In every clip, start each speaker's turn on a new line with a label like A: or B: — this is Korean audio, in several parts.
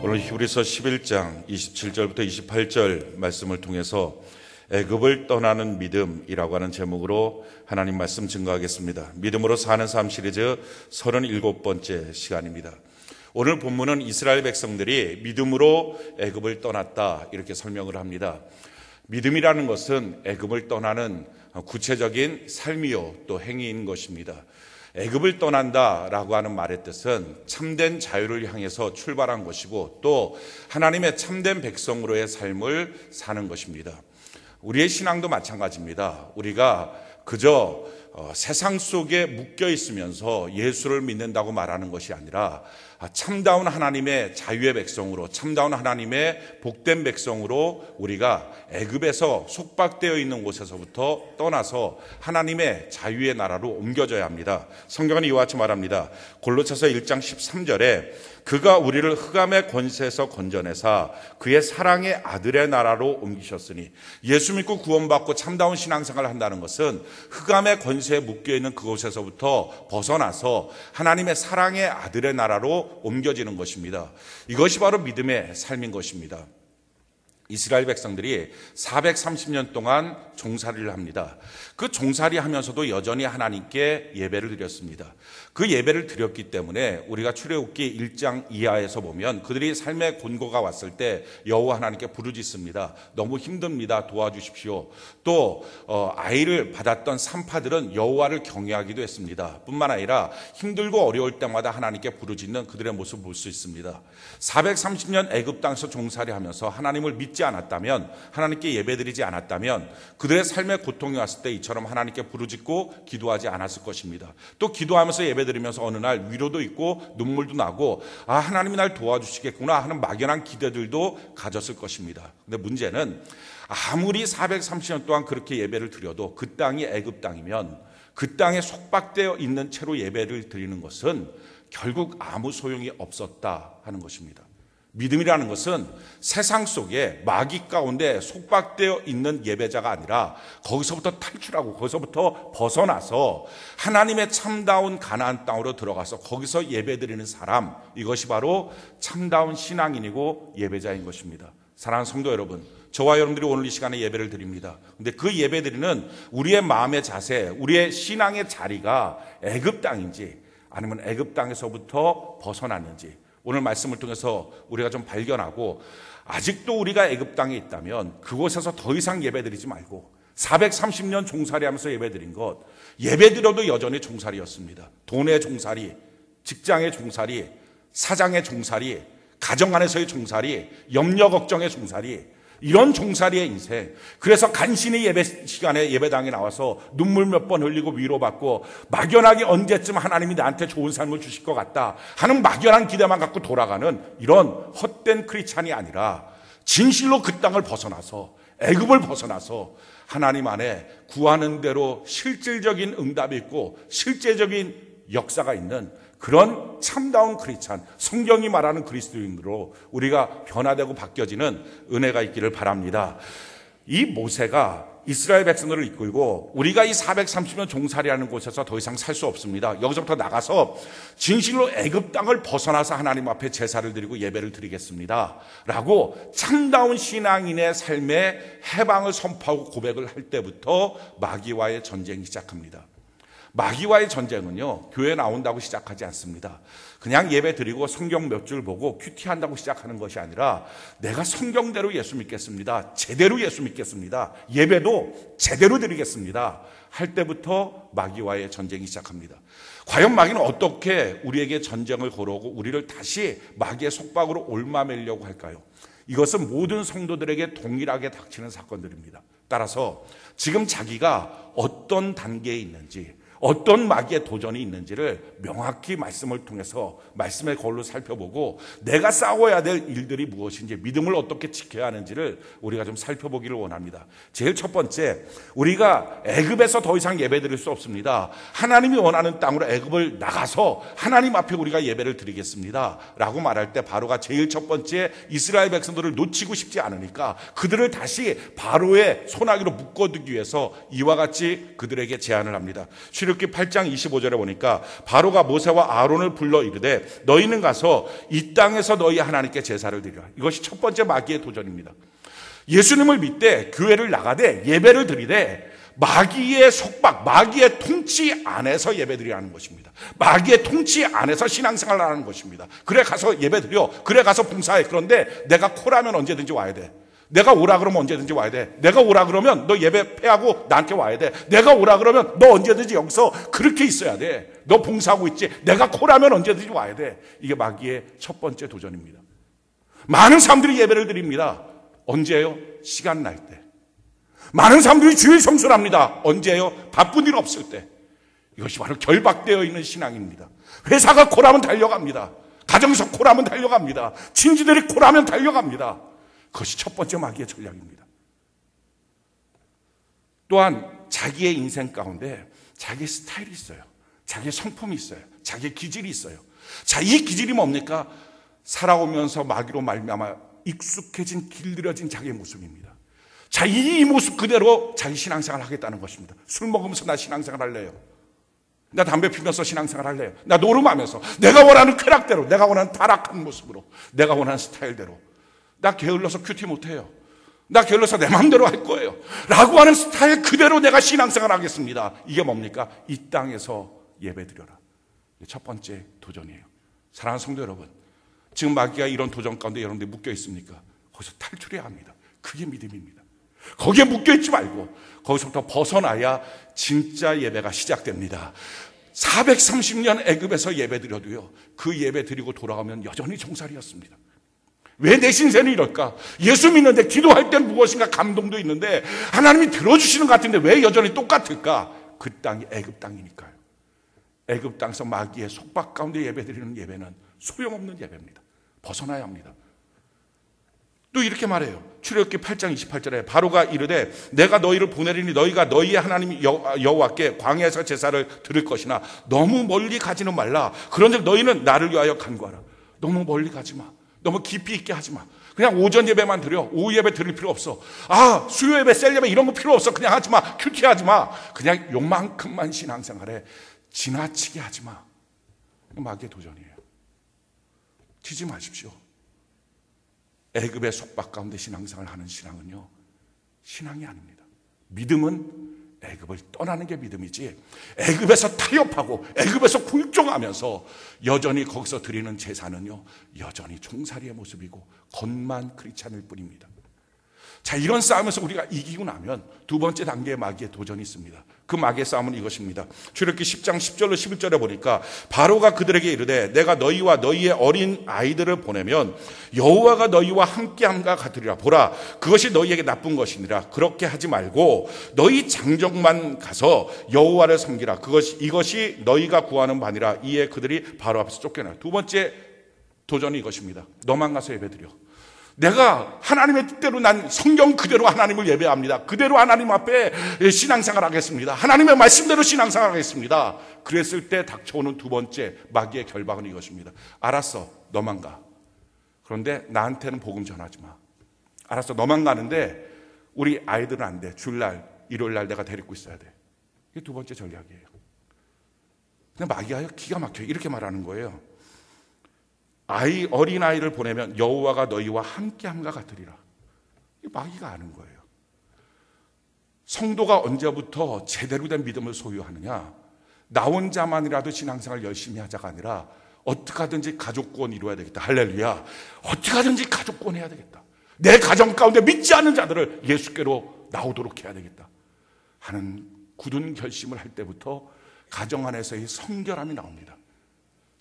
A: 오늘 히브리서 11장 27절부터 28절 말씀을 통해서 애굽을 떠나는 믿음이라고 하는 제목으로 하나님 말씀 증거하겠습니다. 믿음으로 사는 삶 시리즈 37번째 시간입니다. 오늘 본문은 이스라엘 백성들이 믿음으로 애굽을 떠났다 이렇게 설명을 합니다. 믿음이라는 것은 애굽을 떠나는 구체적인 삶이요 또 행위인 것입니다. 애굽을 떠난다라고 하는 말의 뜻은 참된 자유를 향해서 출발한 것이고 또 하나님의 참된 백성으로의 삶을 사는 것입니다. 우리의 신앙도 마찬가지입니다. 우리가 그저 세상 속에 묶여 있으면서 예수를 믿는다고 말하는 것이 아니라 참다운 하나님의 자유의 백성으로, 참다운 하나님의 복된 백성으로 우리가 애굽에서 속박되어 있는 곳에서부터 떠나서 하나님의 자유의 나라로 옮겨져야 합니다. 성경은 이와 같이 말합니다. 골로새서 1장 13절에 그가 우리를 흑암의 권세에서 건져내사 그의 사랑의 아들의 나라로 옮기셨으니, 예수 믿고 구원받고 참다운 신앙생활을 한다는 것은 흑암의 권세에 묶여있는 그곳에서부터 벗어나서 하나님의 사랑의 아들의 나라로 옮겨지는 것입니다. 이것이 바로 믿음의 삶인 것입니다. 이스라엘 백성들이 430년 동안 종살이를 합니다. 그 종살이 하면서도 여전히 하나님께 예배를 드렸습니다. 그 예배를 드렸기 때문에 우리가 출애굽기 1장 이하에서 보면 그들이 삶의 곤고가 왔을 때 여호와 하나님께 부르짖습니다. 너무 힘듭니다. 도와주십시오. 또 아이를 받았던 산파들은 여호와를 경외하기도 했습니다. 뿐만 아니라 힘들고 어려울 때마다 하나님께 부르짖는 그들의 모습을 볼 수 있습니다. 430년 애굽 땅에서 종살이 하면서 하나님을 믿지 않았다면, 하나님께 예배드리지 않았다면 그들의 삶의 고통이 왔을 때 이처럼 하나님께 부르짖고 기도하지 않았을 것입니다. 또 기도하면서 예배드리면서 어느 날 위로도 있고 눈물도 나고 하나님이 날 도와주시겠구나 하는 막연한 기대들도 가졌을 것입니다. 근데 문제는 아무리 430년 동안 그렇게 예배를 드려도 그 땅이 애굽 땅이면 그 땅에 속박되어 있는 채로 예배를 드리는 것은 결국 아무 소용이 없었다 하는 것입니다. 믿음이라는 것은 세상 속에 마귀 가운데 속박되어 있는 예배자가 아니라 거기서부터 탈출하고 거기서부터 벗어나서 하나님의 참다운 가나안 땅으로 들어가서 거기서 예배드리는 사람, 이것이 바로 참다운 신앙인이고 예배자인 것입니다. 사랑하는 성도 여러분, 저와 여러분들이 오늘 이 시간에 예배를 드립니다. 근데 그 예배드리는 우리의 마음의 자세, 우리의 신앙의 자리가 애굽 땅인지 아니면 애굽 땅에서부터 벗어났는지 오늘 말씀을 통해서 우리가 좀 발견하고, 아직도 우리가 애굽 땅에 있다면 그곳에서 더 이상 예배드리지 말고 430년 종살이하면서 예배드린 것, 예배드려도 여전히 종살이였습니다. 돈의 종살이, 직장의 종살이, 사장의 종살이, 가정 안에서의 종살이, 염려 걱정의 종살이, 이런 종살이의 인생. 그래서 간신히 예배 시간에 예배당에 나와서 눈물 몇 번 흘리고 위로받고 막연하게 언제쯤 하나님이 나한테 좋은 삶을 주실 것 같다 하는 막연한 기대만 갖고 돌아가는 이런 헛된 크리스찬이 아니라 진실로 그 땅을 벗어나서, 애굽을 벗어나서 하나님 안에 구하는 대로 실질적인 응답이 있고 실제적인 역사가 있는 그런 참다운 크리스찬, 성경이 말하는 그리스도인으로 우리가 변화되고 바뀌어지는 은혜가 있기를 바랍니다. 이 모세가 이스라엘 백성들을 이끌고 우리가 이 430년 종살이하는 곳에서 더 이상 살 수 없습니다. 여기서부터 나가서 진실로 애굽 땅을 벗어나서 하나님 앞에 제사를 드리고 예배를 드리겠습니다 라고 참다운 신앙인의 삶의 해방을 선포하고 고백을 할 때부터 마귀와의 전쟁이 시작합니다. 마귀와의 전쟁은요, 교회 나온다고 시작하지 않습니다. 그냥 예배 드리고 성경 몇 줄 보고 큐티한다고 시작하는 것이 아니라 내가 성경대로 예수 믿겠습니다, 제대로 예수 믿겠습니다, 예배도 제대로 드리겠습니다 할 때부터 마귀와의 전쟁이 시작합니다. 과연 마귀는 어떻게 우리에게 전쟁을 걸어오고 우리를 다시 마귀의 속박으로 옮아매려고 할까요? 이것은 모든 성도들에게 동일하게 닥치는 사건들입니다. 따라서 지금 자기가 어떤 단계에 있는지, 어떤 마귀의 도전이 있는지를 명확히 말씀을 통해서 말씀의 거울로 살펴보고 내가 싸워야 될 일들이 무엇인지, 믿음을 어떻게 지켜야 하는지를 우리가 좀 살펴보기를 원합니다. 제일 첫 번째, 우리가 애굽에서 더 이상 예배드릴 수 없습니다. 하나님이 원하는 땅으로 애굽을 나가서 하나님 앞에 우리가 예배를 드리겠습니다 라고 말할 때 바로가 제일 첫 번째, 이스라엘 백성들을 놓치고 싶지 않으니까 그들을 다시 바로의 소나기로 묶어두기 위해서 이와 같이 그들에게 제안을 합니다. 출애굽기 8장 25절에 보니까 바로가 모세와 아론을 불러 이르되 너희는 가서 이 땅에서 너희 하나님께 제사를 드리라. 이것이 첫 번째 마귀의 도전입니다. 예수님을 믿되 교회를 나가되 예배를 드리되 마귀의 속박, 마귀의 통치 안에서 예배드리라는 것입니다. 마귀의 통치 안에서 신앙생활을 하는 것입니다. 그래 가서 예배드려, 그래 가서 봉사해. 그런데 내가 코라면 언제든지 와야 돼. 내가 오라 그러면 언제든지 와야 돼. 내가 오라 그러면 너 예배 패하고 나한테 와야 돼. 내가 오라 그러면 너 언제든지 여기서 그렇게 있어야 돼. 너 봉사하고 있지. 내가 코라면 언제든지 와야 돼. 이게 마귀의 첫 번째 도전입니다. 많은 사람들이 예배를 드립니다. 언제예요? 시간 날 때. 많은 사람들이 주일 성수를 합니다. 언제예요? 바쁜 일 없을 때. 이것이 바로 결박되어 있는 신앙입니다. 회사가 코라면 달려갑니다. 가정에서 코라면 달려갑니다. 친지들이 코라면 달려갑니다. 그것이 첫 번째 마귀의 전략입니다. 또한 자기의 인생 가운데 자기의 스타일이 있어요. 자기의 성품이 있어요. 자기의 기질이 있어요. 자, 이 기질이 뭡니까? 살아오면서 마귀로 말미암아 익숙해진 길들여진 자기의 모습입니다. 자, 이 모습 그대로 자기 신앙생활을 하겠다는 것입니다. 술 먹으면서 나 신앙생활 할래요. 나 담배 피면서 신앙생활 할래요. 나 노름하면서 내가 원하는 쾌락대로, 내가 원하는 타락한 모습으로, 내가 원하는 스타일대로. 나 게을러서 큐티 못해요. 나 게을러서 내 마음대로 할 거예요. 라고 하는 스타일 그대로 내가 신앙생활 하겠습니다. 이게 뭡니까? 이 땅에서 예배드려라. 첫 번째 도전이에요. 사랑하는 성도 여러분, 지금 마귀가 이런 도전 가운데 여러분들이 묶여 있습니까? 거기서 탈출해야 합니다. 그게 믿음입니다. 거기에 묶여있지 말고 거기서부터 벗어나야 진짜 예배가 시작됩니다. 430년 애굽에서 예배드려도요, 그 예배 드리고 돌아오면 여전히 종살이였습니다. 왜 내 신세는 이럴까? 예수 믿는데 기도할 땐 무엇인가 감동도 있는데 하나님이 들어주시는 것 같은데 왜 여전히 똑같을까? 그 땅이 애굽 땅이니까요. 애굽 땅에서 마귀의 속박 가운데 예배드리는 예배는 소용없는 예배입니다. 벗어나야 합니다. 또 이렇게 말해요. 출애굽기 8장 28절에 바로가 이르되 내가 너희를 보내리니 너희가 너희의 하나님 여호와께 광야에서 제사를 드릴 것이나 너무 멀리 가지는 말라. 그런즉 너희는 나를 위하여 간구하라. 너무 멀리 가지 마. 너무 깊이 있게 하지 마. 그냥 오전 예배만 드려. 오후 예배 드릴 필요 없어. 아, 수요 예배, 셀 예배 이런 거 필요 없어. 그냥 하지 마. 큐티하지 마. 그냥 요만큼만 신앙생활해. 지나치게 하지 마. 마귀의 도전이에요. 튀지 마십시오. 애굽의 속박 가운데 신앙생활을 하는 신앙은요, 신앙이 아닙니다. 믿음은 애굽을 떠나는 게 믿음이지, 애굽에서 타협하고 애굽에서 굴종하면서 여전히 거기서 드리는 제사는요, 여전히 종살이의 모습이고 겉만 크리스찬일 뿐입니다. 자, 이런 싸움에서 우리가 이기고 나면 두 번째 단계의 마귀의 도전이 있습니다. 그 마귀의 싸움은 이것입니다. 출애굽기 10장 10절로 11절에 보니까 바로가 그들에게 이르되 내가 너희와 너희의 어린 아이들을 보내면 여호와가 너희와 함께함과 같으리라. 보라, 그것이 너희에게 나쁜 것이니라. 그렇게 하지 말고 너희 장정만 가서 여호와를 섬기라. 이것이 너희가 구하는 바니라. 이에 그들이 바로 앞에서 쫓겨나요. 두 번째 도전이 이것입니다. 너만 가서 예배드려. 내가 하나님의 뜻대로 난 성경 그대로 하나님을 예배합니다. 그대로 하나님 앞에 신앙생활 하겠습니다. 하나님의 말씀대로 신앙생활 하겠습니다. 그랬을 때 닥쳐오는 두 번째 마귀의 결박은 이것입니다. 알았어, 너만 가. 그런데 나한테는 복음 전하지 마. 알았어, 너만 가는데 우리 아이들은 안 돼. 주일날, 일요일날 내가 데리고 있어야 돼. 이게 두 번째 전략이에요. 근데 마귀가 기가 막혀요. 이렇게 말하는 거예요. 어린아이를 보내면 여호와가 너희와 함께함과 같으리라. 마귀가 아는 거예요. 성도가 언제부터 제대로 된 믿음을 소유하느냐? 나 혼자만이라도 신앙생활 열심히 하자가 아니라 어떻게 하든지 가족구원 이루어야 되겠다. 할렐루야. 어떻게 하든지 가족구원 해야 되겠다. 내 가정 가운데 믿지 않는 자들을 예수께로 나오도록 해야 되겠다 하는 굳은 결심을 할 때부터 가정 안에서의 성결함이 나옵니다.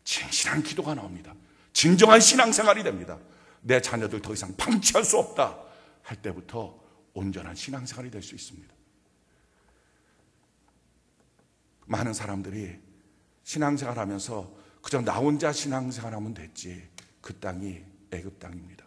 A: 진실한 기도가 나옵니다. 진정한 신앙생활이 됩니다. 내 자녀들 더 이상 방치할 수 없다 할 때부터 온전한 신앙생활이 될 수 있습니다. 많은 사람들이 신앙생활하면서 그저 나 혼자 신앙생활하면 됐지, 그 땅이 애굽 땅입니다.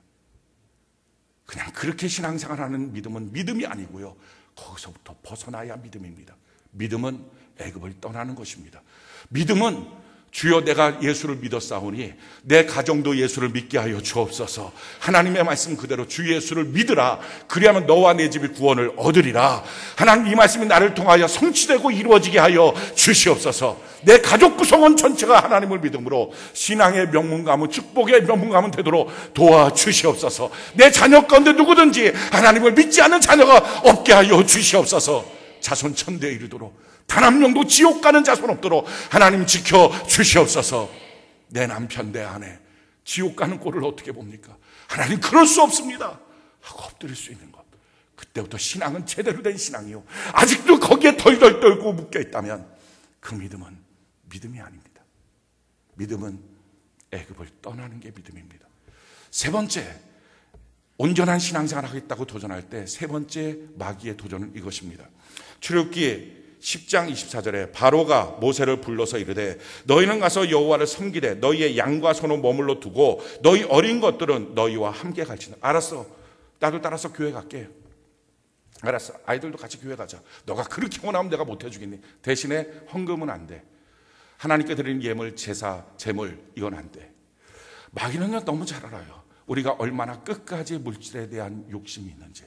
A: 그냥 그렇게 신앙생활하는 믿음은 믿음이 아니고요, 거기서부터 벗어나야 믿음입니다. 믿음은 애굽을 떠나는 것입니다. 믿음은 주여 내가 예수를 믿었사오니 내 가정도 예수를 믿게 하여 주옵소서. 하나님의 말씀 그대로 주 예수를 믿으라. 그리하면 너와 내 집이 구원을 얻으리라. 하나님 이 말씀이 나를 통하여 성취되고 이루어지게 하여 주시옵소서. 내 가족 구성원 전체가 하나님을 믿음으로 신앙의 명문 가문, 축복의 명문 가문 되도록 도와주시옵소서. 내 자녀 가운데 누구든지 하나님을 믿지 않는 자녀가 없게 하여 주시옵소서. 자손 천대에 이르도록 단 한 명도 지옥 가는 자손 없도록 하나님 지켜 주시옵소서. 내 남편, 내 아내 지옥 가는 꼴을 어떻게 봅니까? 하나님 그럴 수 없습니다 하고 엎드릴 수 있는 것, 그때부터 신앙은 제대로 된 신앙이요. 아직도 거기에 덜덜 떨고 묶여 있다면 그 믿음은 믿음이 아닙니다. 믿음은 애굽을 떠나는 게 믿음입니다. 세 번째, 온전한 신앙생활을 하겠다고 도전할 때 세 번째 마귀의 도전은 이것입니다. 출애굽기 10장 24절에 바로가 모세를 불러서 이르되 너희는 가서 여호와를 섬기되 너희의 양과 소는 머물러 두고 너희 어린 것들은 너희와 함께 갈지니라. 알았어, 나도 따라서 교회 갈게. 알았어, 아이들도 같이 교회 가자. 너가 그렇게 원하면 내가 못 해주겠니? 대신에 헌금은 안 돼. 하나님께 드리는 예물, 제사, 제물 이건 안 돼. 마귀는요 너무 잘 알아요. 우리가 얼마나 끝까지 물질에 대한 욕심이 있는지,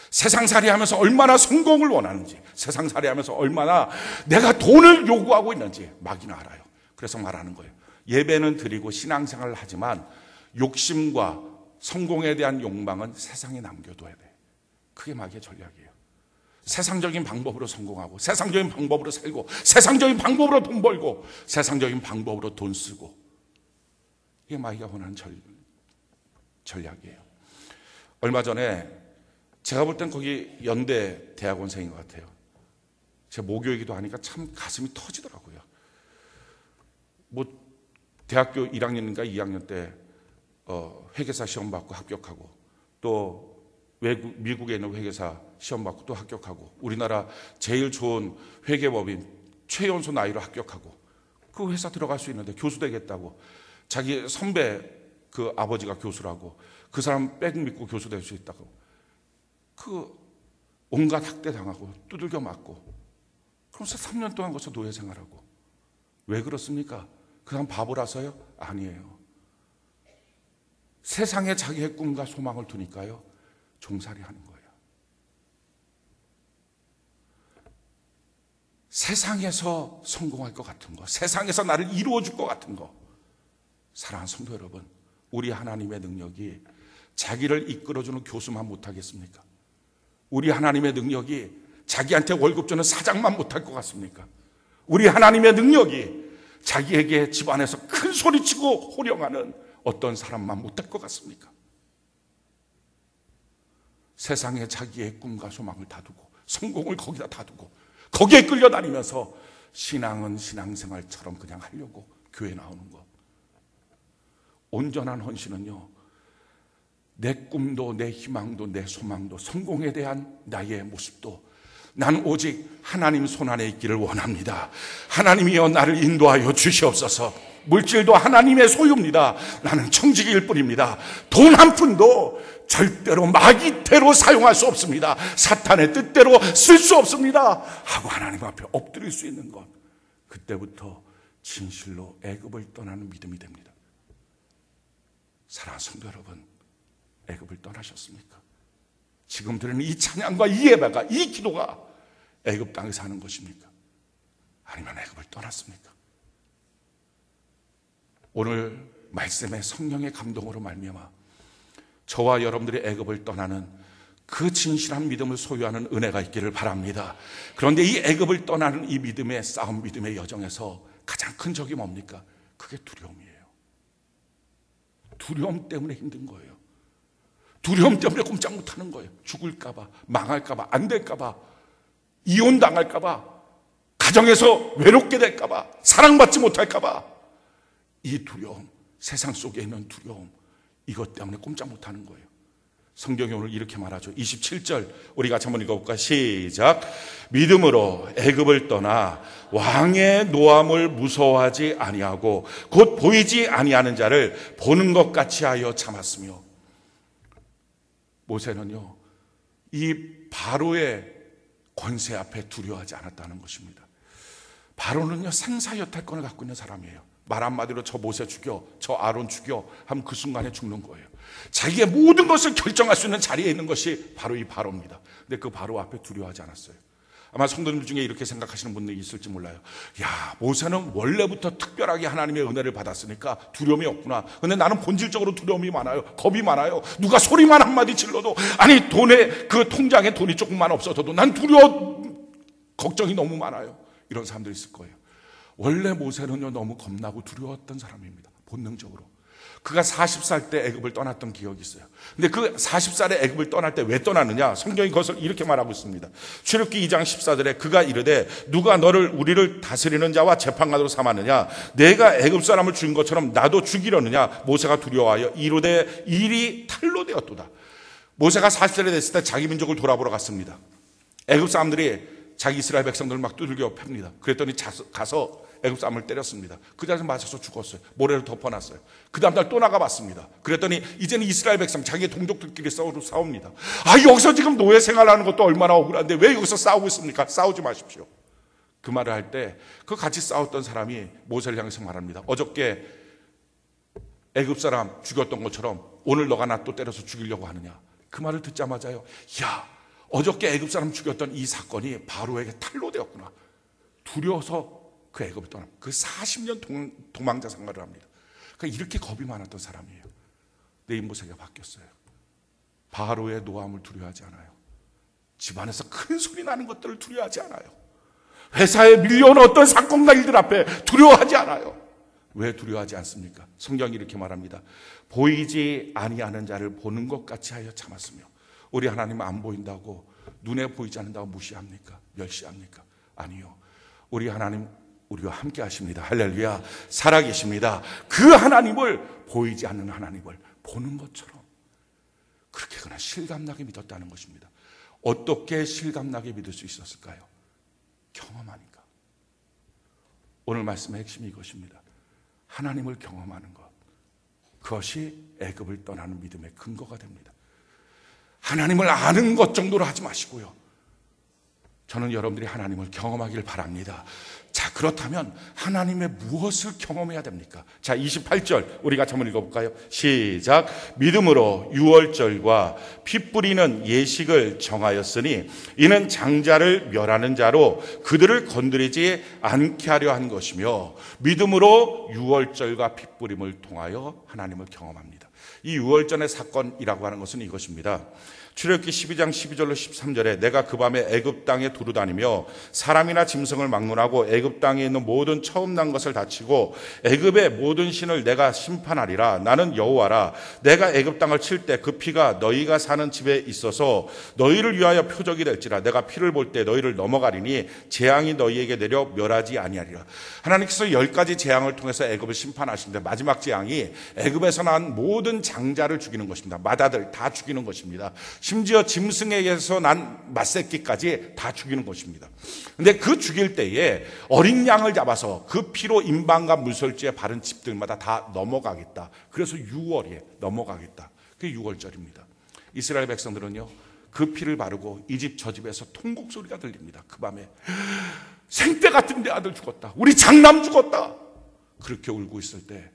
A: 세상살이 하면서 얼마나 성공을 원하는지, 세상살이 하면서 얼마나 내가 돈을 요구하고 있는지 마귀는 알아요. 그래서 말하는 거예요. 예배는 드리고 신앙생활을 하지만 욕심과 성공에 대한 욕망은 세상에 남겨둬야 돼. 그게 마귀의 전략이에요. 세상적인 방법으로 성공하고, 세상적인 방법으로 살고, 세상적인 방법으로 돈 벌고, 세상적인 방법으로 돈 쓰고, 이게 마귀가 원하는 전략이에요. 얼마 전에 제가 볼 땐 거기 연대 대학원생인 것 같아요. 제가 모교이기도 하니까 참 가슴이 터지더라고요. 뭐 대학교 1학년인가 2학년 때 회계사 시험 받고 합격하고, 또 미국에 있는 회계사 시험 받고 또 합격하고, 우리나라 제일 좋은 회계법인 최연소 나이로 합격하고, 그 회사 들어갈 수 있는데 교수 되겠다고 자기 선배 그 아버지가 교수라고 그 사람 백 믿고 교수 될 수 있다고, 그 온갖 학대 당하고 두들겨 맞고, 그러면서 3년 동안 거기서 노예 생활하고. 왜 그렇습니까? 그 사람 바보라서요? 아니에요. 세상에 자기의 꿈과 소망을 두니까요 종살이 하는 거예요. 세상에서 성공할 것 같은 거, 세상에서 나를 이루어줄 것 같은 거. 사랑하는 성도 여러분, 우리 하나님의 능력이 자기를 이끌어주는 교수만 못하겠습니까? 우리 하나님의 능력이 자기한테 월급 주는 사장만 못할 것 같습니까? 우리 하나님의 능력이 자기에게 집안에서 큰 소리치고 호령하는 어떤 사람만 못할 것 같습니까? 세상에 자기의 꿈과 소망을 다 두고, 성공을 거기다 다 두고, 거기에 끌려다니면서 신앙은 신앙생활처럼 그냥 하려고 교회 나오는 것. 온전한 헌신은요, 내 꿈도 내 희망도 내 소망도 성공에 대한 나의 모습도 나는 오직 하나님 손안에 있기를 원합니다. 하나님이여 나를 인도하여 주시옵소서. 물질도 하나님의 소유입니다. 나는 청지기일 뿐입니다. 돈 한 푼도 절대로 마귀대로 사용할 수 없습니다. 사탄의 뜻대로 쓸 수 없습니다 하고 하나님 앞에 엎드릴 수 있는 것, 그때부터 진실로 애굽을 떠나는 믿음이 됩니다. 사랑하는 성도 여러분, 애굽을 떠나셨습니까? 지금 드리는 이 찬양과 이 예배가, 이 기도가 애굽 땅에서 하는 것입니까? 아니면 애굽을 떠났습니까? 오늘 말씀의 성령의 감동으로 말미암아 저와 여러분들이 애굽을 떠나는 그 진실한 믿음을 소유하는 은혜가 있기를 바랍니다. 그런데 이 애굽을 떠나는 이 믿음의 싸움, 믿음의 여정에서 가장 큰 적이 뭡니까? 그게 두려움이에요. 두려움 때문에 힘든 거예요. 두려움 때문에 꼼짝 못하는 거예요. 죽을까봐, 망할까봐, 안 될까봐, 이혼당할까봐, 가정에서 외롭게 될까봐, 사랑받지 못할까봐. 이 두려움, 세상 속에 있는 두려움, 이것 때문에 꼼짝 못하는 거예요. 성경이 오늘 이렇게 말하죠. 27절 우리 같이 한번 읽어볼까요? 시작. 믿음으로 애굽을 떠나 왕의 노함을 무서워하지 아니하고 곧 보이지 아니하는 자를 보는 것 같이 하여 참았으며. 모세는요, 이 바로의 권세 앞에 두려워하지 않았다는 것입니다. 바로는요, 생사여탈권을 갖고 있는 사람이에요. 말 한마디로 저 모세 죽여, 저 아론 죽여 하면 그 순간에 죽는 거예요. 자기의 모든 것을 결정할 수 있는 자리에 있는 것이 바로 이 바로입니다. 근데 그 바로 앞에 두려워하지 않았어요. 아마 성도님 중에 이렇게 생각하시는 분들이 있을지 몰라요. 야, 모세는 원래부터 특별하게 하나님의 은혜를 받았으니까 두려움이 없구나. 근데 나는 본질적으로 두려움이 많아요. 겁이 많아요. 누가 소리만 한마디 질러도, 아니 돈에 그 통장에 돈이 조금만 없어져도 난 두려워, 걱정이 너무 많아요. 이런 사람들이 있을 거예요. 원래 모세는요, 너무 겁나고 두려웠던 사람입니다. 본능적으로. 그가 40살 때 애굽을 떠났던 기억이 있어요. 근데 그 40살에 애굽을 떠날 때 왜 떠났느냐? 성경이 그것을 이렇게 말하고 있습니다. 출애굽기 2장 14절에 그가 이르되 누가 너를 우리를 다스리는 자와 재판관으로 삼았느냐? 내가 애굽 사람을 죽인 것처럼 나도 죽이려느냐? 모세가 두려워하여 이르되 일이 탈로 되었도다. 모세가 40살이 됐을 때 자기 민족을 돌아보러 갔습니다. 애굽 사람들이 자기 이스라엘 백성들을 막 두들겨 팹니다. 그랬더니 가서 애굽 사람을 때렸습니다. 그 자리에서 맞아서 죽었어요. 모래를 덮어놨어요. 그 다음날 또 나가봤습니다. 그랬더니 이제는 이스라엘 백성, 자기의 동족들끼리 싸웁니다. 아, 여기서 지금 노예 생활하는 것도 얼마나 억울한데 왜 여기서 싸우고 있습니까? 싸우지 마십시오. 그 말을 할 때 그 같이 싸웠던 사람이 모세를 향해서 말합니다. 어저께 애굽 사람 죽였던 것처럼 오늘 너가 나 또 때려서 죽이려고 하느냐? 그 말을 듣자마자요, 야, 어저께 애굽 사람 죽였던 이 사건이 바로에게 탈로 되었구나. 두려워서 그 애굽을 떠나 그 40년 도망자 생활을 합니다. 그러니까 이렇게 겁이 많았던 사람이에요. 내 인모세가 바뀌었어요. 바로의 노함을 두려워하지 않아요. 집안에서 큰 소리 나는 것들을 두려워하지 않아요. 회사에 밀려오는 어떤 사건과 일들 앞에 두려워하지 않아요. 왜 두려워하지 않습니까? 성경이 이렇게 말합니다. 보이지 아니하는 자를 보는 것 같이 하여 참았으며. 우리 하나님은 안 보인다고, 눈에 보이지 않는다고 무시합니까? 멸시합니까? 아니요. 우리 하나님 우리와 함께 하십니다. 할렐루야. 살아계십니다. 그 하나님을, 보이지 않는 하나님을 보는 것처럼 그렇게 그냥 실감나게 믿었다는 것입니다. 어떻게 실감나게 믿을 수 있었을까요? 경험하니까. 오늘 말씀의 핵심이 이것입니다. 하나님을 경험하는 것, 그것이 애굽을 떠나는 믿음의 근거가 됩니다. 하나님을 아는 것 정도로 하지 마시고요, 저는 여러분들이 하나님을 경험하길 바랍니다. 자, 그렇다면 하나님의 무엇을 경험해야 됩니까? 자, 28절 우리 같이 한번 읽어볼까요? 시작. 믿음으로 유월절과 피 뿌리는 예식을 정하였으니 이는 장자를 멸하는 자로 그들을 건드리지 않게 하려 한 것이며, 믿음으로 유월절과 피 뿌림을 통하여 하나님을 경험합니다. 이 유월절의 사건이라고 하는 것은 이것입니다. 출애굽기 12장 12절로 13절에 내가 그 밤에 애굽 땅에 두루다니며 사람이나 짐승을 막론하고 애굽 땅에 있는 모든 처음 난 것을 다치고 애굽의 모든 신을 내가 심판하리라. 나는 여호와라. 내가 애굽 땅을 칠 때 그 피가 너희가 사는 집에 있어서 너희를 위하여 표적이 될지라. 내가 피를 볼 때 너희를 넘어가리니 재앙이 너희에게 내려 멸하지 아니하리라. 하나님께서 10가지 재앙을 통해서 애굽을 심판하시는데 마지막 재앙이 애굽에서 난 모든 장자를 죽이는 것입니다. 맏아들 다 죽이는 것입니다. 심지어 짐승에게서 난 맏새끼까지 다 죽이는 것입니다. 근데 그 죽일 때에 어린 양을 잡아서 그 피로 임방과 물설지에 바른 집들마다 다 넘어가겠다. 그래서 6월에 넘어가겠다. 그게 6월절입니다. 이스라엘 백성들은요, 그 피를 바르고 이 집 저 집에서 통곡 소리가 들립니다. 그 밤에 생떼 같은 내 아들 죽었다. 우리 장남 죽었다. 그렇게 울고 있을 때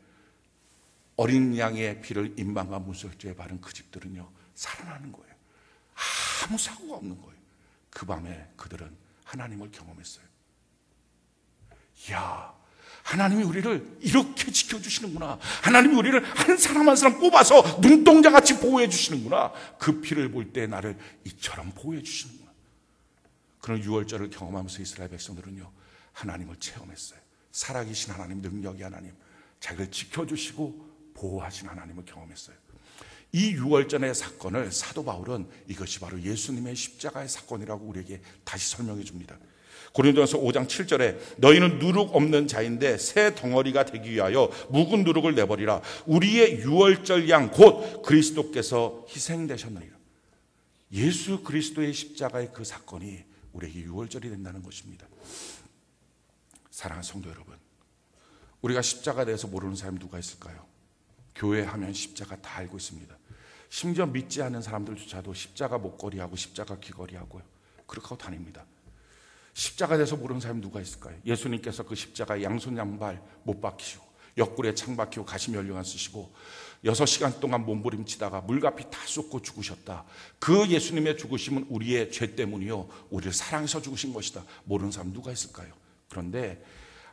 A: 어린 양의 피를 임방과 물설지에 바른 그 집들은요, 살아나는 거예요. 아무 사고가 없는 거예요. 그 밤에 그들은 하나님을 경험했어요. 이야, 하나님이 우리를 이렇게 지켜주시는구나. 하나님이 우리를 한 사람 한 사람 뽑아서 눈동자같이 보호해 주시는구나. 그 피를 볼 때 나를 이처럼 보호해 주시는구나. 그런 유월절을 경험하면서 이스라엘 백성들은요, 하나님을 체험했어요. 살아계신 하나님, 능력의 하나님, 자기를 지켜주시고 보호하신 하나님을 경험했어요. 이 유월절의 사건을 사도 바울은 이것이 바로 예수님의 십자가의 사건이라고 우리에게 다시 설명해 줍니다. 고린도전서 5장 7절에 너희는 누룩 없는 자인데 새 덩어리가 되기 위하여 묵은 누룩을 내버리라. 우리의 유월절 양 곧 그리스도께서 희생되셨느니라. 예수 그리스도의 십자가의 그 사건이 우리에게 유월절이 된다는 것입니다. 사랑하는 성도 여러분, 우리가 십자가에 대해서 모르는 사람이 누가 있을까요? 교회 하면 십자가 다 알고 있습니다. 심지어 믿지 않는 사람들조차도 십자가 목걸이하고 십자가 귀걸이하고요, 그렇게 하고 다닙니다. 십자가에 대해서 모르는 사람이 누가 있을까요? 예수님께서 그 십자가에 양손 양발 못 박히시고 옆구리에 창 박히고 가시면류관 쓰시고 6시간 동안 몸부림치다가 물가피 다 쏟고 죽으셨다. 그 예수님의 죽으심은 우리의 죄 때문이요, 우리를 사랑해서 죽으신 것이다. 모르는 사람 누가 있을까요? 그런데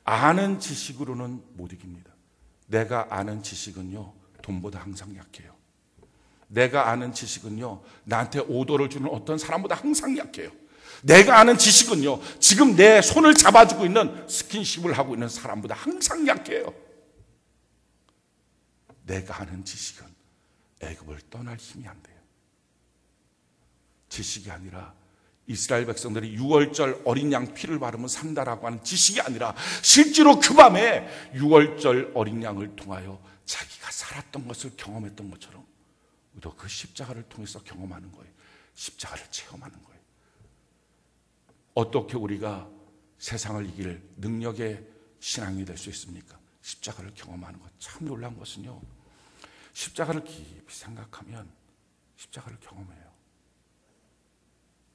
A: 아는 지식으로는 못 이깁니다. 내가 아는 지식은요, 돈보다 항상 약해요. 내가 아는 지식은요, 나한테 오더를 주는 어떤 사람보다 항상 약해요. 내가 아는 지식은요, 지금 내 손을 잡아주고 있는 스킨십을 하고 있는 사람보다 항상 약해요. 내가 아는 지식은 애굽을 떠날 힘이 안 돼요. 지식이 아니라 이스라엘 백성들이 6월절 어린 양 피를 바르면 산다라고 하는 지식이 아니라 실제로 그 밤에 6월절 어린 양을 통하여 자기가 살았던 것을 경험했던 것처럼 우리도 그 십자가를 통해서 경험하는 거예요. 십자가를 체험하는 거예요. 어떻게 우리가 세상을 이길 능력의 신앙이 될 수 있습니까? 십자가를 경험하는 것. 참 놀라운 것은요, 십자가를 깊이 생각하면 십자가를 경험해요.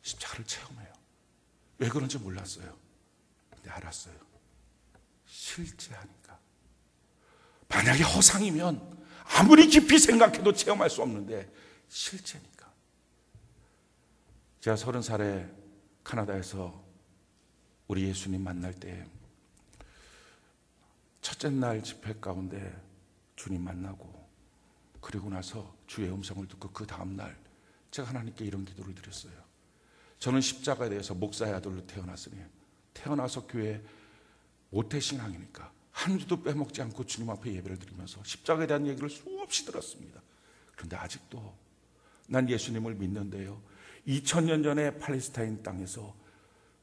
A: 십자가를 체험해요. 왜 그런지 몰랐어요. 근데 알았어요. 실제하니까. 만약에 허상이면 아무리 깊이 생각해도 체험할 수 없는데 실제니까. 제가 30살에 캐나다에서 우리 예수님 만날 때 첫째 날 집회 가운데 주님 만나고, 그리고 나서 주의 음성을 듣고 그 다음날 제가 하나님께 이런 기도를 드렸어요. 저는 십자가에 대해서 목사의 아들로 태어났으니 태어나서 교회 모태신앙이니까 한 주도 빼먹지 않고 주님 앞에 예배를 드리면서 십자가에 대한 얘기를 수없이 들었습니다. 그런데 아직도 난 예수님을 믿는데요, 2000년 전에 팔레스타인 땅에서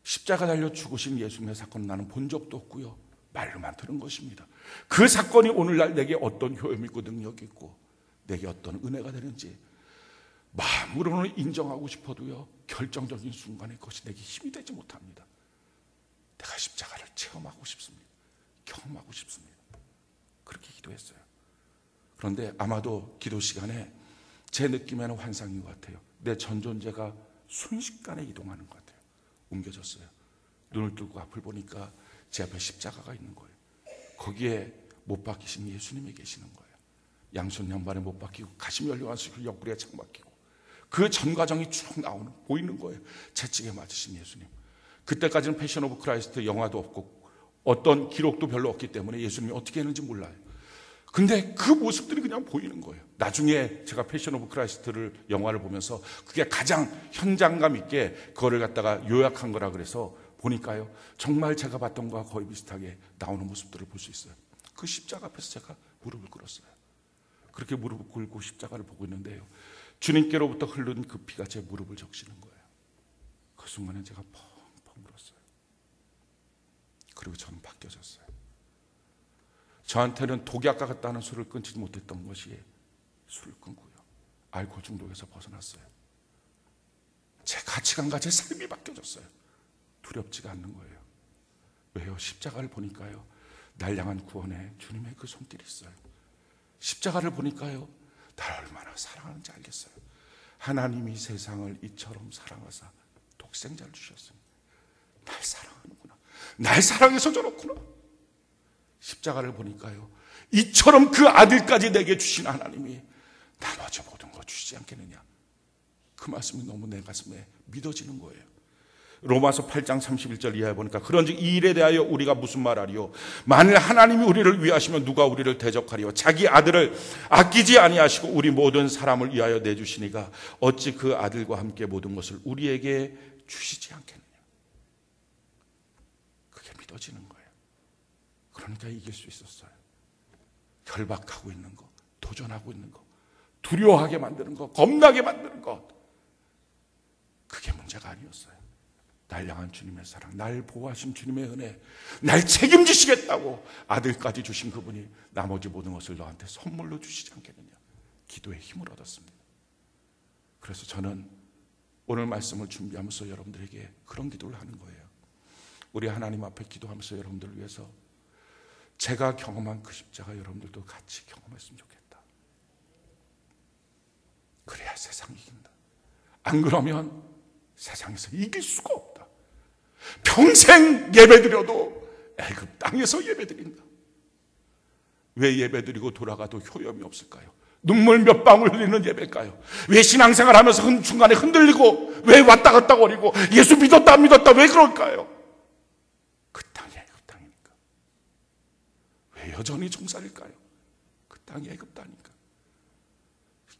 A: 십자가 달려 죽으신 예수님의 사건은 나는 본 적도 없고요, 말로만 들은 것입니다. 그 사건이 오늘날 내게 어떤 효험이 있고 능력이 있고 내게 어떤 은혜가 되는지 마음으로는 인정하고 싶어도요, 결정적인 순간에 그것이 내게 힘이 되지 못합니다. 내가 십자가를 체험하고 싶습니다. 경험하고 싶습니다. 그렇게 기도했어요. 그런데 아마도 기도 시간에 제 느낌에는 환상인 것 같아요. 내 전 존재가 순식간에 이동하는 것 같아요. 옮겨졌어요. 눈을 뜨고 앞을 보니까 제 앞에 십자가가 있는 거예요. 거기에 못 박히신 예수님이 계시는 거예요. 양손 양발에 못 박히고 가시면류관 쓰고 옆구리에 창 박히고 그 전 과정이 쭉 보이는 거예요. 채찍에 맞으신 예수님. 그때까지는 패션 오브 크라이스트 영화도 없고 어떤 기록도 별로 없기 때문에 예수님이 어떻게 했는지 몰라요. 근데 그 모습들이 그냥 보이는 거예요. 나중에 제가 패션 오브 크라이스트를 영화를 보면서 그게 가장 현장감 있게 그거를 갖다가 요약한 거라 그래서 보니까요, 정말 제가 봤던 거와 거의 비슷하게 나오는 모습들을 볼 수 있어요. 그 십자가 앞에서 제가 무릎을 꿇었어요. 그렇게 무릎을 꿇고 십자가를 보고 있는데요, 주님께로부터 흐르는 그 피가 제 무릎을 적시는 거예요. 그 순간에 제가 펑펑 울었어요. 그리고 저는 바뀌어졌어요. 저한테는 독약과 같다는 술을 끊지 못했던 것이 술을 끊고요, 알코올 중독에서 벗어났어요. 제 가치관과 제 삶이 바뀌어졌어요. 두렵지가 않는 거예요. 왜요? 십자가를 보니까요, 날 향한 구원에 주님의 그 손길이 있어요. 십자가를 보니까요, 날 얼마나 사랑하는지 알겠어요. 하나님이 세상을 이처럼 사랑하사 독생자를 주셨습니다. 날 사랑하는구나. 날 사랑해서 저렇구나. 십자가를 보니까요, 이처럼 그 아들까지 내게 주신 하나님이 나머지 모든 거 주시지 않겠느냐. 그 말씀이 너무 내 가슴에 믿어지는 거예요. 로마서 8장 31절 이하에 보니까 그런즉 이 일에 대하여 우리가 무슨 말하리요? 만일 하나님이 우리를 위하시면 누가 우리를 대적하리요? 자기 아들을 아끼지 아니하시고 우리 모든 사람을 위하여 내주시니가 어찌 그 아들과 함께 모든 것을 우리에게 주시지 않겠느냐. 그게 믿어지는 거예요. 그러니까 이길 수 있었어요. 결박하고 있는 거, 도전하고 있는 거, 두려워하게 만드는 거, 겁나게 만드는 것, 그게 문제가 아니었어요. 날 향한 주님의 사랑, 날 보호하신 주님의 은혜, 날 책임지시겠다고 아들까지 주신 그분이 나머지 모든 것을 너한테 선물로 주시지 않겠느냐. 기도에 힘을 얻었습니다. 그래서 저는 오늘 말씀을 준비하면서 여러분들에게 그런 기도를 하는 거예요. 우리 하나님 앞에 기도하면서 여러분들을 위해서 제가 경험한 그 십자가 여러분들도 같이 경험했으면 좋겠다. 그래야 세상이 이긴다. 안 그러면 세상에서 이길 수가 없다. 평생 예배드려도 애굽 땅에서 예배드린다.
B: 왜 예배드리고 돌아가도 효염이 없을까요? 눈물 몇 방울 흘리는 예배일까요? 왜 신앙생활하면서 중간에 흔들리고 왜 왔다 갔다 거리고 예수 믿었다 안 믿었다 왜 그럴까요? 그 땅이 애굽 땅이니까. 왜 여전히 종살일까요? 그 땅이 애굽 땅이니까.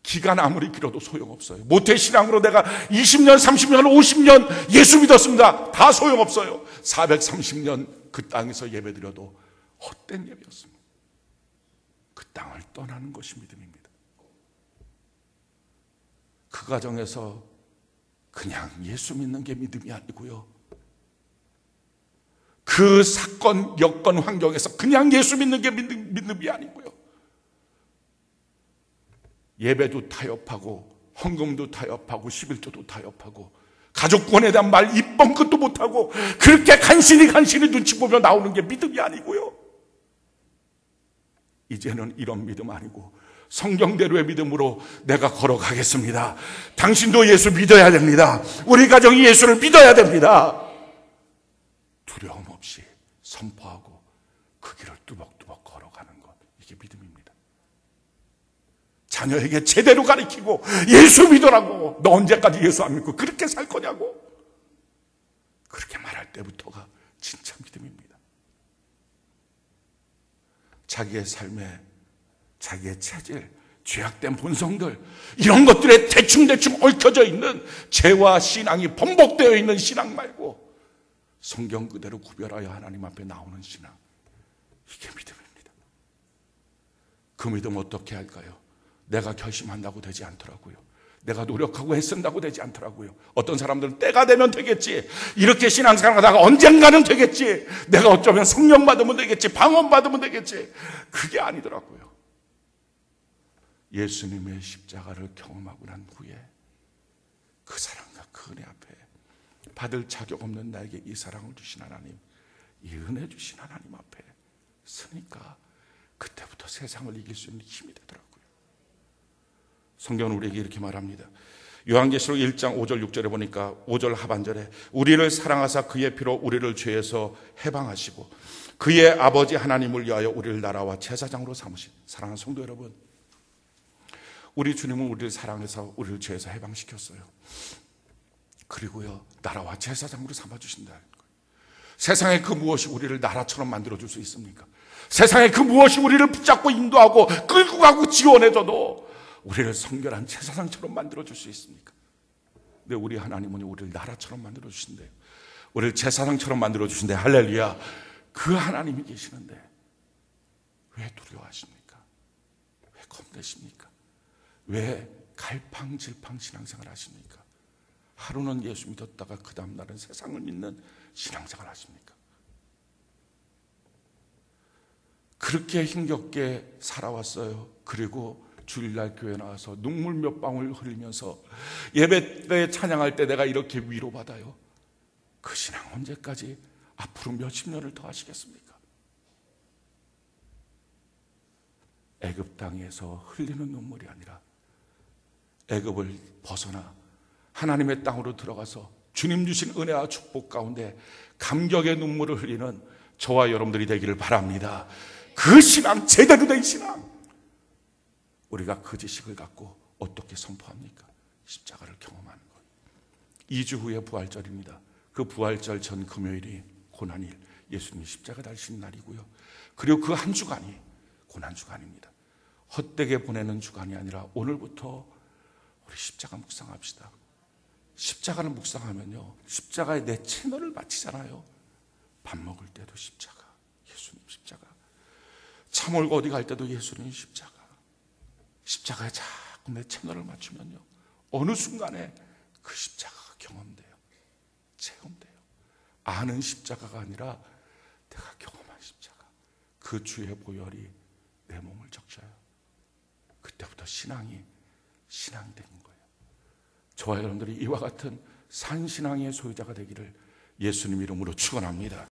B: 기간 아무리 길어도 소용없어요. 모태신앙으로 내가 20년, 30년, 50년 예수 믿었습니다. 다 소용없어요. 430년 그 땅에서 예배드려도 헛된 예배였습니다. 그 땅을 떠나는 것이 믿음입니다. 그 과정에서 그냥 예수 믿는 게 믿음이 아니고요. 그 사건, 여건, 환경에서 그냥 예수 믿는 게 믿음이 아니고요. 예배도 타협하고 헌금도 타협하고 11조도 타협하고 가족권에 대한 말 입번 끝도 못하고 그렇게 간신히 눈치 보며 나오는 게 믿음이 아니고요. 이제는 이런 믿음 아니고 성경대로의 믿음으로 내가 걸어가겠습니다. 당신도 예수 믿어야 됩니다. 우리 가정이 예수를 믿어야 됩니다. 두려움 없이 선포하고 그 길을 뚜벅뚜벅 걸어가는 것, 이게 믿음입니다. 자녀에게 제대로 가르치고 예수 믿으라고, 너 언제까지 예수 안 믿고 그렇게 살 거냐고, 그렇게 말할 때부터가 진짜 믿음입니다. 자기의 삶에 자기의 체질, 죄악된 본성들, 이런 것들에 대충대충 얽혀져 있는 죄와 신앙이 번복되어 있는 신앙 말고 성경 그대로 구별하여 하나님 앞에 나오는 신앙, 이게 믿음입니다. 그 믿음 어떻게 할까요? 내가 결심한다고 되지 않더라고요. 내가 노력하고 애쓴다고 되지 않더라고요. 어떤 사람들은 때가 되면 되겠지, 이렇게 신앙생활하다가 언젠가는 되겠지, 내가 어쩌면 성령 받으면 되겠지, 방언 받으면 되겠지, 그게 아니더라고요. 예수님의 십자가를 경험하고 난 후에 그 사랑과 그 은혜 앞에 받을 자격 없는 나에게 이 사랑을 주신 하나님, 이 은혜 주신 하나님 앞에 서니까 그때부터 세상을 이길 수 있는 힘이 되더라고요. 성경은 우리에게 이렇게 말합니다. 요한계시록 1장 5절 6절에 보니까 5절 하반절에 우리를 사랑하사 그의 피로 우리를 죄에서 해방하시고 그의 아버지 하나님을 위하여 우리를 나라와 제사장으로 삼으신, 사랑하는 성도 여러분, 우리 주님은 우리를 사랑해서 우리를 죄에서 해방시켰어요. 그리고요, 나라와 제사장으로 삼아주신다는 거예요. 세상에 그 무엇이 우리를 나라처럼 만들어줄 수 있습니까? 세상에 그 무엇이 우리를 붙잡고 인도하고 끌고 가고 지원해줘도 우리를 성결한 제사장처럼 만들어줄 수 있습니까? 근데 우리 하나님은 우리를 나라처럼 만들어주신대요. 우리를 제사장처럼 만들어주신대. 할렐루야. 그 하나님이 계시는데 왜 두려워하십니까? 왜 겁내십니까? 왜 갈팡질팡 신앙생활 하십니까? 하루는 예수 믿었다가 그 다음 날은 세상을 믿는 신앙생활 하십니까? 그렇게 힘겹게 살아왔어요. 그리고 주일날 교회 나와서 눈물 몇 방울 흘리면서 예배 때 찬양할 때 내가 이렇게 위로받아요. 그 신앙 언제까지 앞으로 몇십 년을 더 하시겠습니까? 애굽 땅에서 흘리는 눈물이 아니라 애굽을 벗어나 하나님의 땅으로 들어가서 주님 주신 은혜와 축복 가운데 감격의 눈물을 흘리는 저와 여러분들이 되기를 바랍니다. 그 신앙, 제대로 된 신앙, 우리가 그 지식을 갖고 어떻게 선포합니까? 십자가를 경험하는 것. 2주 후에 부활절입니다. 그 부활절 전 금요일이 고난일, 예수님이 십자가 달리신 날이고요. 그리고 그 한 주간이 고난주간입니다. 헛되게 보내는 주간이 아니라 오늘부터 우리 십자가 묵상합시다. 십자가를 묵상하면요, 십자가에 내 채널을 바치잖아요. 밥 먹을 때도 십자가, 예수님 십자가. 차 몰고 어디 갈 때도 예수님 십자가. 십자가에 자꾸 내 채널을 맞추면요, 어느 순간에 그 십자가가 경험돼요. 체험돼요. 아는 십자가가 아니라 내가 경험한 십자가. 그 주의 보혈이 내 몸을 적셔요. 그때부터 신앙이 되는 거예요. 저와 여러분들이 이와 같은 산신앙의 소유자가 되기를 예수님 이름으로 축원합니다.